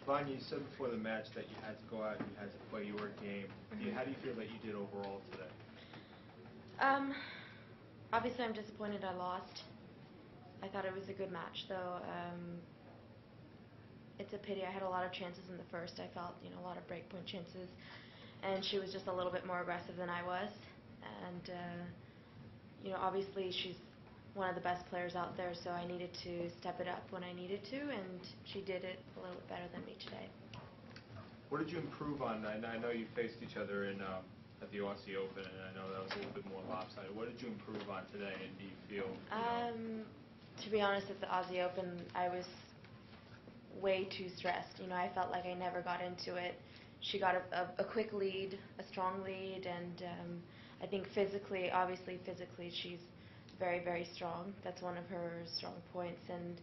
Vanya, you said before the match that you had to go out and you had to play your game. How do you feel that you did overall today? Um, Obviously, I'm disappointed I lost. I thought it was a good match, though. It's a pity. I had a lot of chances in the first. I felt, a lot of breakpoint chances, and she was just a little bit more aggressive than I was. And obviously she's one of the best players out there, so I needed to step it up when I needed to, and she did it a little bit better than me today. What did you improve on? I know you faced each other at the Aussie Open, and I know that was a little bit more lopsided. What did you improve on today, and do you feel? To be honest, at the Aussie Open, I was way too stressed. I felt like I never got into it. She got a quick lead, a strong lead, and I think obviously physically, she's very, very strong. That's one of her strong points. And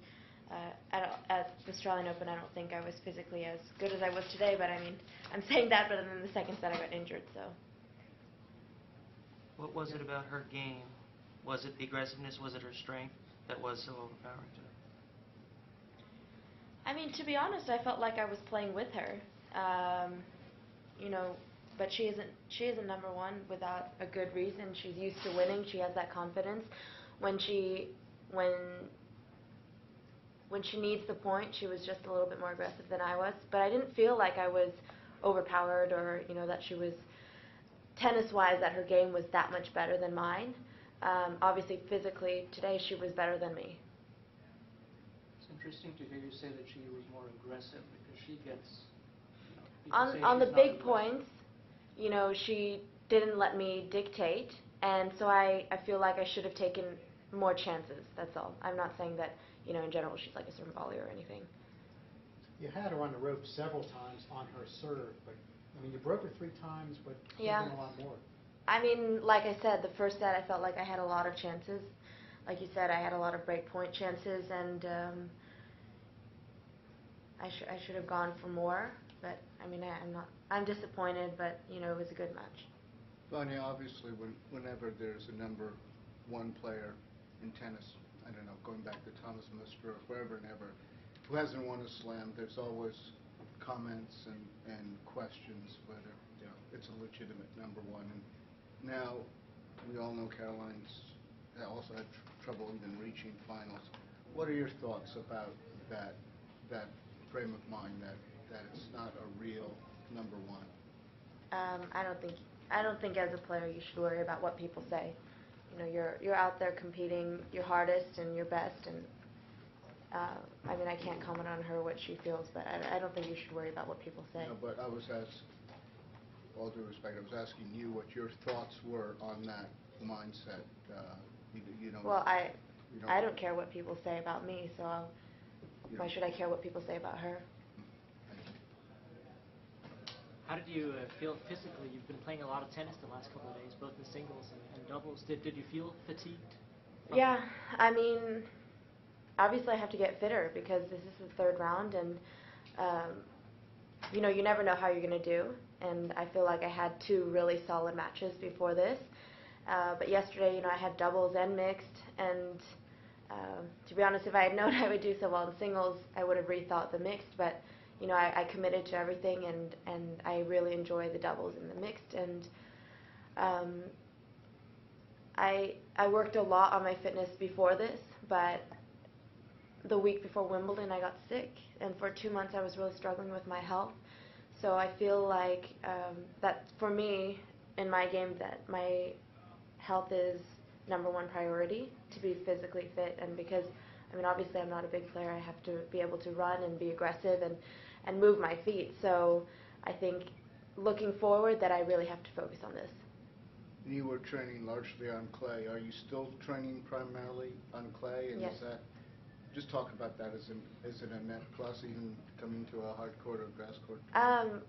at the Australian Open, I don't think I was physically as good as I was today, but I mean, I'm saying that, but then the second set I got injured, so. What was it about her game? Was it the aggressiveness? Was it her strength that was so overpowering to her? I mean, to be honest, I felt like I was playing with her. But she isn't number one without a good reason. She's used to winning. She has that confidence. When she needs the point, she was just a little bit more aggressive than I was. But I didn't feel like I was overpowered or that she was tennis-wise, that her game was that much better than mine. Obviously, physically, today she was better than me. It's interesting to hear you say that she was more aggressive because she gets. On the big points, she didn't let me dictate, and so I feel like I should have taken more chances. That's all. I'm not saying that in general she's like a serve volley or anything. You had her on the rope several times on her serve, but I mean you broke her 3 times, but yeah, a lot more. I mean, like I said, the first set I felt like I had a lot of chances. Like you said, I had a lot of break point chances, and I should have gone for more. But I mean, I'm disappointed, but it was a good match. Vania, obviously, whenever there's a number 1 player in tennis, I don't know, going back to Thomas Muster or whoever and ever, who hasn't won a slam, there's always comments and questions whether it's a legitimate number 1. And now we all know Caroline's also had trouble even reaching finals. What are your thoughts about that frame of mind that it's not a real number 1? I don't think as a player you should worry about what people say. You're out there competing your hardest and your best, and I mean, I can't comment on her what she feels, but I don't think you should worry about what people say. No, but I was all due respect, I was asking you what your thoughts were on that mindset. Well, I don't care what people say about me, so why should I care what people say about her? How did you feel physically? You've been playing a lot of tennis the last couple of days, both in singles and doubles. Did you feel fatigued? Yeah, I mean, obviously I have to get fitter because this is the 3rd round, and you never know how you're going to do. And I feel like I had 2 really solid matches before this. But yesterday, I had doubles and mixed, and to be honest, if I had known I would do so well in singles, I would have rethought the mixed, but I committed to everything, and I really enjoy the doubles and the mixed, and I worked a lot on my fitness before this, but the week before Wimbledon I got sick, and for 2 months I was really struggling with my health. So I feel like that for me in my game, that my health is number 1 priority, to be physically fit. And because I mean, obviously I'm not a big player, I have to be able to run and be aggressive and move my feet. So I think looking forward that I really have to focus on this. You were training largely on clay. Are you still training primarily on clay? And yes. Just talk about that. Is it a net plus even coming to a hard court or grass court?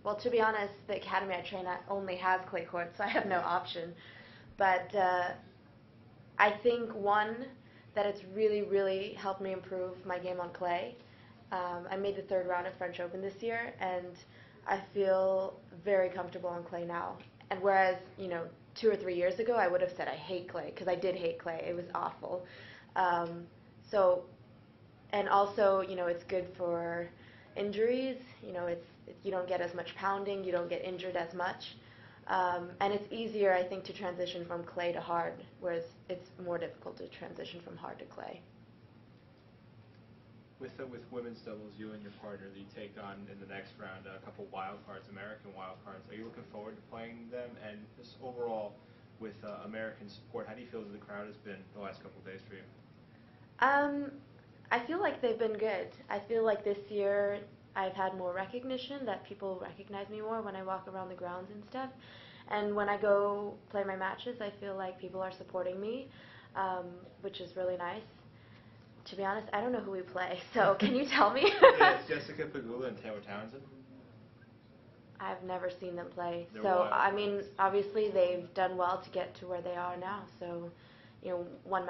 Well, to be honest, the academy I train at only has clay courts, so I have no option. But I think, one, that it's really, really helped me improve my game on clay. I made the 3rd round at French Open this year, and I feel very comfortable on clay now. And whereas, 2 or 3 years ago, I would have said I hate clay, because I did hate clay. It was awful. And also, it's good for, injuries. You don't get as much pounding, you don't get injured as much. And it's easier, I think, to transition from clay to hard, whereas it's more difficult to transition from hard to clay. With women's doubles, you and your partner that you take on in the next round, a couple wild cards, American wild cards. Are you looking forward to playing them? And just overall, with American support, how do you feel that the crowd has been the last couple of days for you? I feel like they've been good. I feel like this year I've had more recognition, that people recognize me more when I walk around the grounds and stuff. And when I go play my matches, I feel like people are supporting me, which is really nice. To be honest, I don't know who we play, so can you tell me? Yeah, it's Jessica Pegula and Taylor Townsend. I've never seen them play. They're So, wild. I mean, obviously they've done well to get to where they are now. So, one